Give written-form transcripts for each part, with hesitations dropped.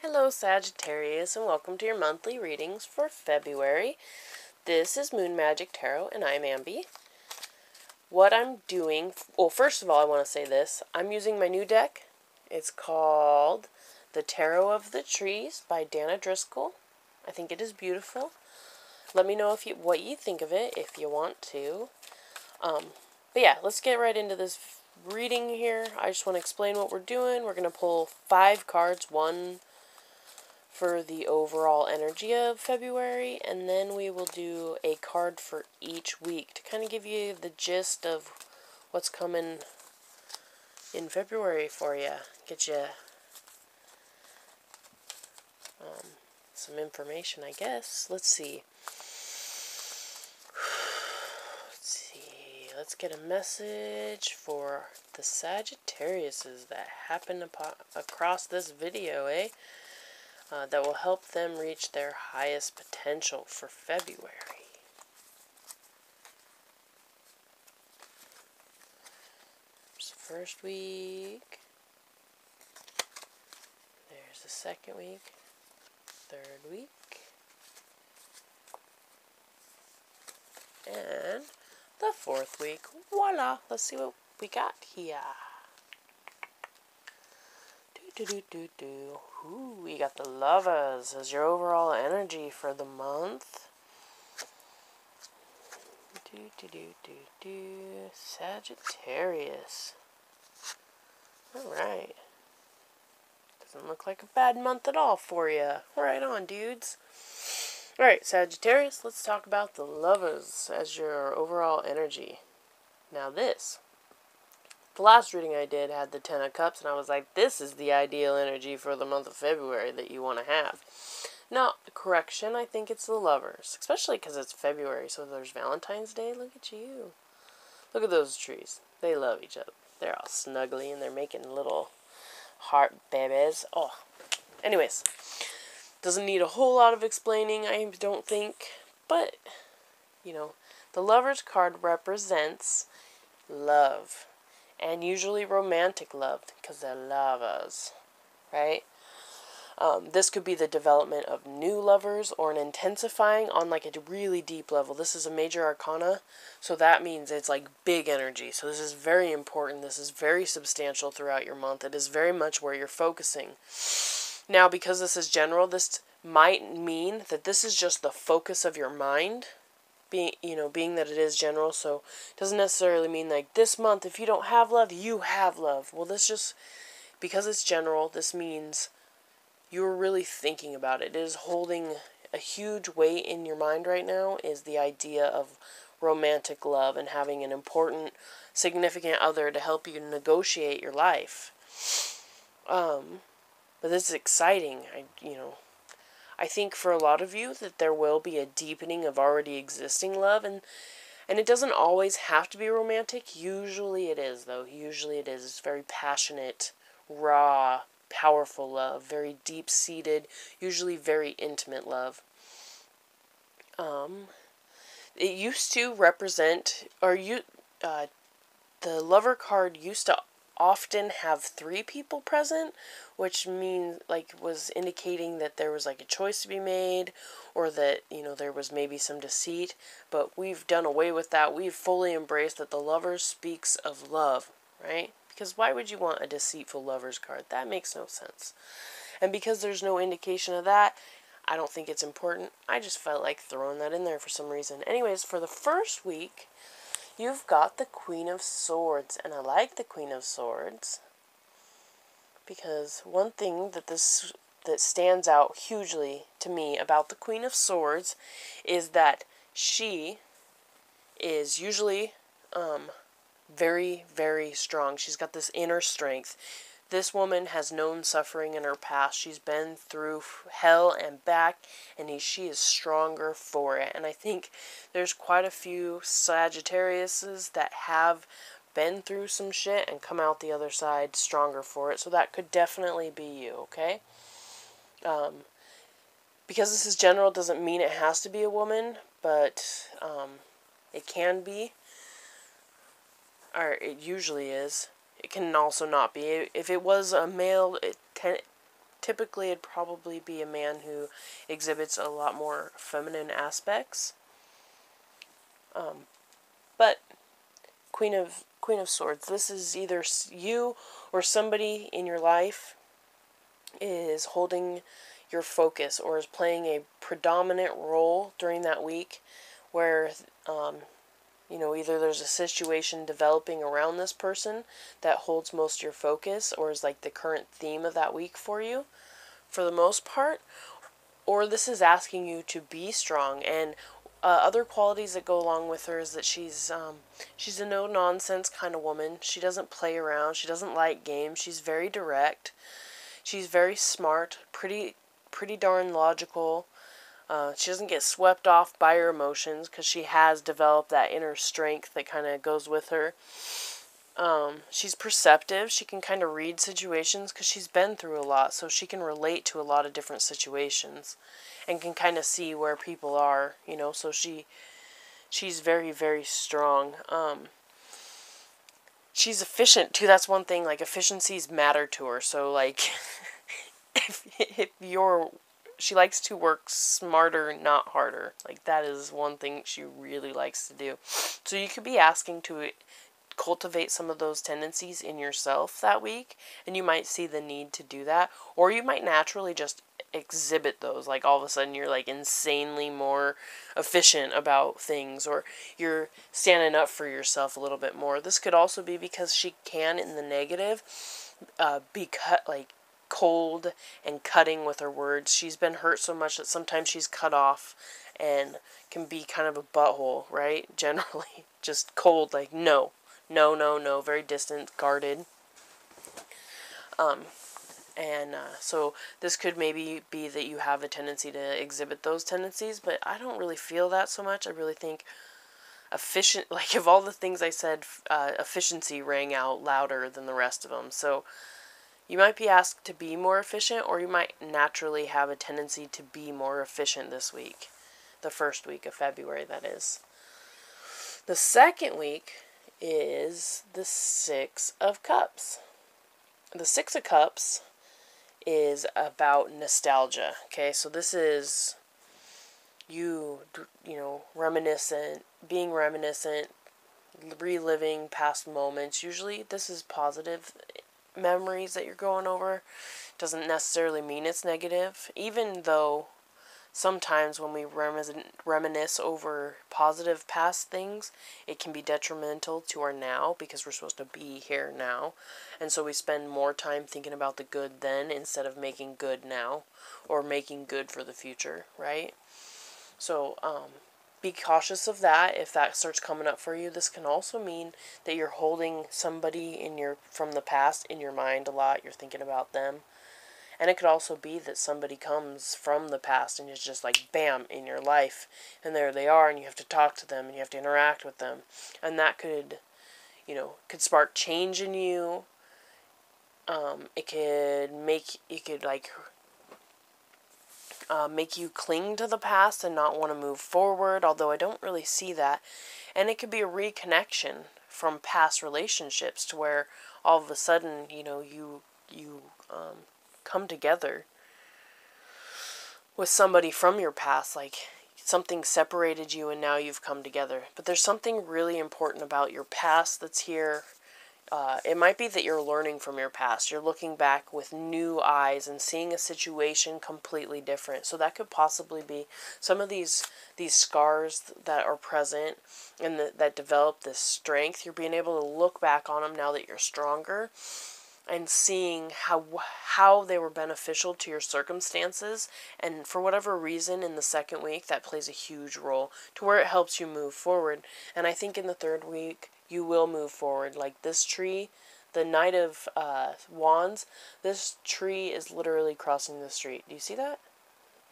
Hello Sagittarius, and welcome to your monthly readings for February. This is Moon Magic Tarot and I'm Ambi. What I'm doing, well, first of all I want to say this. I'm using my new deck. It's called The Tarot of the Trees by Dana Driscoll. I think it is beautiful. Let me know what you think of it if you want to. But yeah, let's get right into this reading here. I just want to explain what we're doing. We're going to pull 5 cards, one for the overall energy of February, and then we will do a card for each week to kind of give you the gist of what's coming in February for you. Get you some information, I guess. Let's see. Let's get a message for the Sagittariuses that happen across this video, that will help them reach their highest potential for February. There's the first week. There's the second week. Third week. And the fourth week. Voila! Let's see what we got here. Ooh, we got the Lovers as your overall energy for the month. Sagittarius. Alright. Doesn't look like a bad month at all for you. Right on, dudes. Alright, Sagittarius, let's talk about the Lovers as your overall energy. Now the last reading I did had the Ten of Cups, and I was like, this is the ideal energy for the month of February that you want to have. Now, correction, I think it's the Lovers, especially because it's February, so there's Valentine's Day. Look at you. Look at those trees. They love each other. They're all snuggly, and they're making little heart babies. Oh, anyways, doesn't need a whole lot of explaining, I don't think, but, the Lovers card represents love. And usually romantic love, because they're lovers, right? This could be the development of new lovers or an intensifying on like a really deep level. This is a major arcana, so that means it's like big energy. So this is very important. This is very substantial throughout your month. It is very much where you're focusing. Now, because this is general, this might mean that this is just the focus of your mind. Being that it is general, so it doesn't necessarily mean like this month, if you don't have love, you have love. Well, because it's general, this means you're really thinking about it. It is holding a huge weight in your mind right now, is the idea of romantic love and having an important, significant other to help you negotiate your life. But this is exciting. I think for a lot of you that there will be a deepening of already existing love, and it doesn't always have to be romantic. Usually it is, though. Usually it is. It's very passionate, raw, powerful love, very deep-seated, usually very intimate love. It used to represent, the Lover card used to often have 3 people present, which means was indicating that there was a choice to be made, or that there was maybe some deceit. But we've done away with that. We've fully embraced that the Lover speaks of love, right? Because why would you want a deceitful Lover's card? That makes no sense. And because there's no indication of that, I don't think it's important. I just felt like throwing that in there for some reason. Anyways, for the first week, you've got the Queen of Swords, and I like the Queen of Swords because one thing that stands out hugely to me about the Queen of Swords is that she is usually very, very strong. She's got this inner strength. This woman has known suffering in her past. She's been through hell and back, and she is stronger for it. And I think there's quite a few Sagittariuses that have been through some shit and come out the other side stronger for it. So that could definitely be you, okay? Because this is general doesn't mean it has to be a woman, but it can be. Or it usually is. It can also not be. If it was a male, it typically it'd probably be a man who exhibits a lot more feminine aspects. But Queen of Swords, this is either you or somebody in your life is holding your focus or is playing a predominant role during that week where, either there's a situation developing around this person that holds most of your focus or is like the current theme of that week for you, for the most part, or this is asking you to be strong. And other qualities that go along with her is that she's a no-nonsense kind of woman. She doesn't play around. She doesn't like games. She's very direct. She's very smart, pretty darn logical. She doesn't get swept off by her emotions because she has developed that inner strength that kind of goes with her. She's perceptive. She can kind of read situations because she's been through a lot, so she can relate to a lot of different situations and can kind of see where people are, so she's very, very strong. She's efficient too. That's one thing, like efficiencies matter to her. So like she likes to work smarter, not harder. Like that is one thing she really likes to do. So you could be asking to cultivate some of those tendencies in yourself that week, and you might see the need to do that, or you might naturally just exhibit those. Like all of a sudden you're like insanely more efficient about things, or you're standing up for yourself a little bit more. This could also be because she can, in the negative, be cold and cutting with her words. She's been hurt so much that sometimes she's cut off and can be kind of a butthole, right? Generally just cold, like no, very distant, guarded. So this could maybe be that you have a tendency to exhibit those tendencies, but I don't really feel that so much. I really think of all the things I said, efficiency rang out louder than the rest of them. So you might be asked to be more efficient, or you might naturally have a tendency to be more efficient this week. The first week of February, that is. The second week is the Six of Cups. The Six of Cups is about nostalgia. Okay, so this is you being reminiscent, reliving past moments. Usually this is positive memories that you're going over. Doesn't necessarily mean it's negative, even though sometimes when we reminisce over positive past things, it can be detrimental to our now because we're supposed to be here now. And so we spend more time thinking about the good then instead of making good now or making good for the future, right? So be cautious of that if that starts coming up for you. This can also mean that you're holding somebody from the past in your mind a lot. You're thinking about them. And it could also be that somebody comes from the past and is just like, bam, in your life. And there they are, and you have to talk to them, and you have to interact with them. And that could spark change in you. It could make you cling to the past and not want to move forward, although I don't really see that. And it could be a reconnection from past relationships to where all of a sudden, you come together with somebody from your past, like something separated you and now you've come together. But there's something really important about your past that's here. It might be that you're learning from your past. You're looking back with new eyes and seeing a situation completely different. So that could possibly be some of these scars that are present and that develop this strength. You're being able to look back on them now that you're stronger and seeing how they were beneficial to your circumstances. And for whatever reason in the second week, that plays a huge role to where it helps you move forward. And I think in the third week, you will move forward. Like this tree, the Knight of Wands, this tree is literally crossing the street. Do you see that?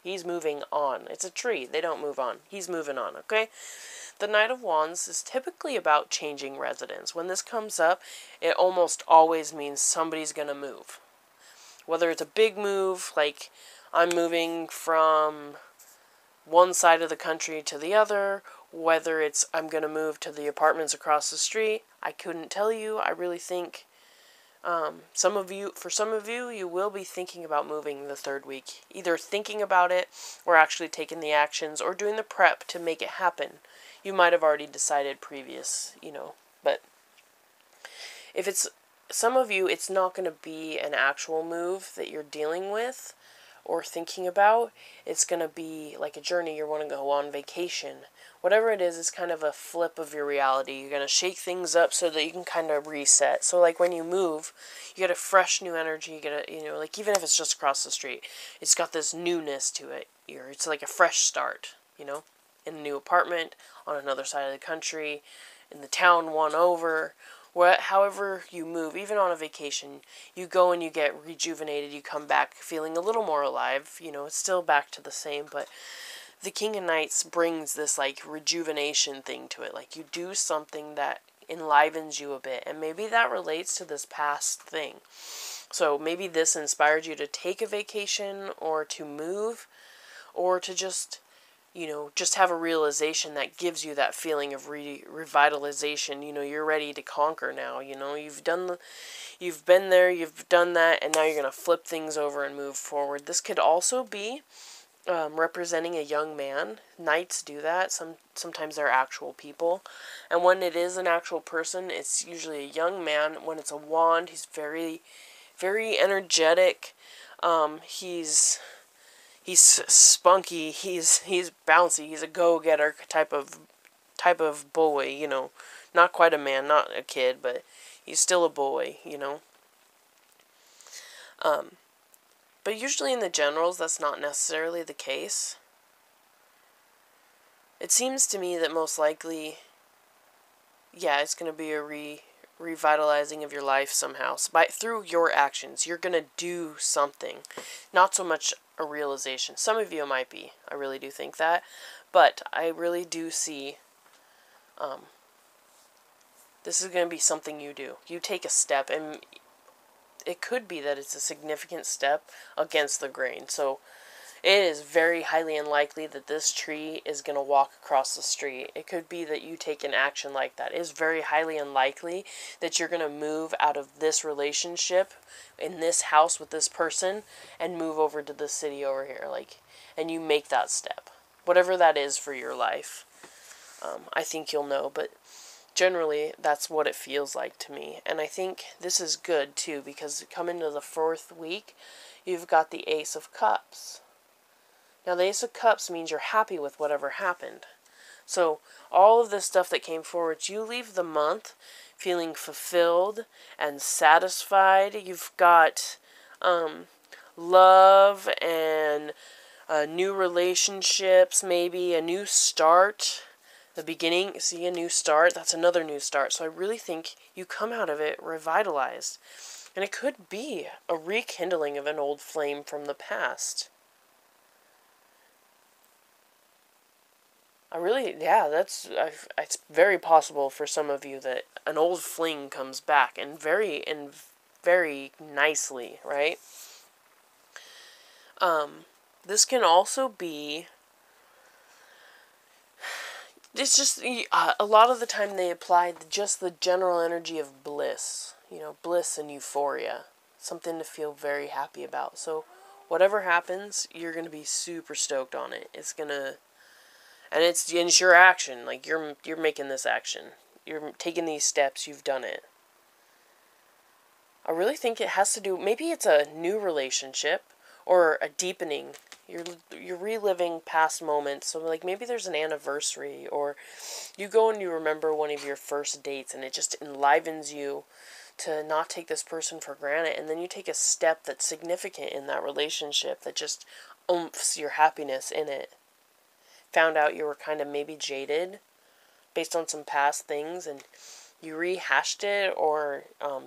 He's moving on. It's a tree. They don't move on. He's moving on, okay? The Knight of Wands is typically about changing residence. When this comes up, it almost always means somebody's going to move. Whether it's a big move, like I'm moving from one side of the country to the other, whether it's I'm going to move to the apartments across the street, I couldn't tell you. I really think For some of you, you will be thinking about moving the 3rd week. Either thinking about it, or actually taking the actions, or doing the prep to make it happen. You might have already decided previous, but if it's some of you, it's not going to be an actual move that you're dealing with or thinking about. It's going to be like a journey. You want to go on vacation. Whatever it is kind of a flip of your reality. You're going to shake things up so that you can kind of reset. So like when you move, you get a fresh new energy. You get a, like even if it's just across the street, it's got this newness to it. It's like a fresh start, in a new apartment, on another side of the country, in the town one over. However you move, even on a vacation, you go and you get rejuvenated, you come back feeling a little more alive, it's still back to the same, but the King of Knights brings this, like, rejuvenation thing to it, like, you do something that enlivens you a bit, and maybe that relates to this past thing. So maybe this inspired you to take a vacation, or to move, or to just just have a realization that gives you that feeling of revitalization. You're ready to conquer now. You've been there, you've done that, and now you're going to flip things over and move forward. This could also be representing a young man. Knights do that. Sometimes they're actual people. And when it is an actual person, it's usually a young man. When it's a wand, he's very, very energetic. He's spunky, he's bouncy, he's a go-getter type of boy, Not quite a man, not a kid, but he's still a boy, But usually in the generals, that's not necessarily the case. It seems to me that most likely, it's going to be a revitalizing of your life somehow. So through your actions, you're going to do something. Not so much a realization. Some of you might be. I really do think that. But I really do see this is going to be something you do. You take a step, and it could be that it's a significant step against the grain. So it is very highly unlikely that this tree is going to walk across the street. It could be that you take an action like that. It is very highly unlikely that you're going to move out of this relationship in this house with this person and move over to the city over here. And you make that step. Whatever that is for your life. I think you'll know, but generally that's what it feels like to me. And I think this is good too, because coming to the 4th week, you've got the Ace of Cups. Now, the Ace of Cups means you're happy with whatever happened. So, all of this stuff that came forward, you leave the month feeling fulfilled and satisfied. You've got love and new relationships, maybe a new start. The beginning, see a new start, that's another new start. So I really think you come out of it revitalized. And it could be a rekindling of an old flame from the past. It's very possible for some of you that an old fling comes back, and very nicely, right? This can also be, it's just, a lot of the time they apply just the general energy of bliss, bliss and euphoria, something to feel very happy about. So whatever happens, you're going to be super stoked on it. And it's your action. Like, you're making this action. You're taking these steps. You've done it. I really think it has to do, maybe it's a new relationship or a deepening. You're reliving past moments. So, like, maybe there's an anniversary, or you go and you remember one of your first dates, and it just enlivens you to not take this person for granted. And then you take a step that's significant in that relationship that just oomphes your happiness in it. Found out you were kind of maybe jaded based on some past things, and you rehashed it, or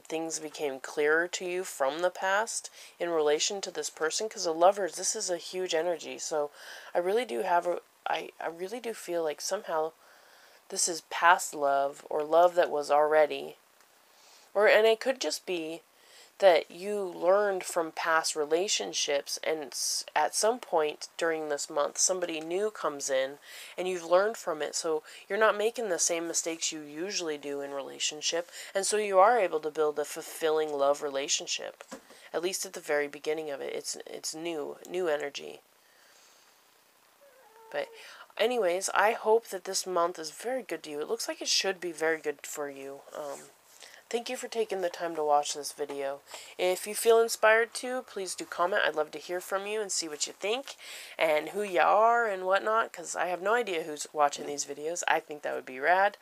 things became clearer to you from the past in relation to this person. Because the Lovers, this is a huge energy. So I really do I really do feel like somehow this is past love, or love that was already, and it could just be that you learned from past relationships, and at some point during this month somebody new comes in and you've learned from it, so you're not making the same mistakes you usually do in relationship, and so you are able to build a fulfilling love relationship, at least at the very beginning of it. It's new energy. But anyways, I hope that this month is very good to you. It looks like it should be very good for you. Thank you for taking the time to watch this video. If you feel inspired to, please do comment. I'd love to hear from you and see what you think and who you are and whatnot, because I have no idea who's watching these videos. I think that would be rad.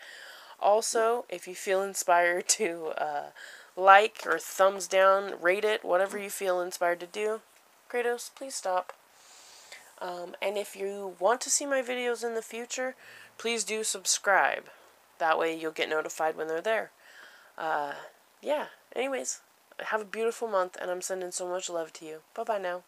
Also, if you feel inspired to like or thumbs down, rate it, whatever you feel inspired to do. Kratos, please stop. And if you want to see my videos in the future, please do subscribe. That way you'll get notified when they're there. Yeah, anyways, have a beautiful month, and I'm sending so much love to you. Bye-bye now.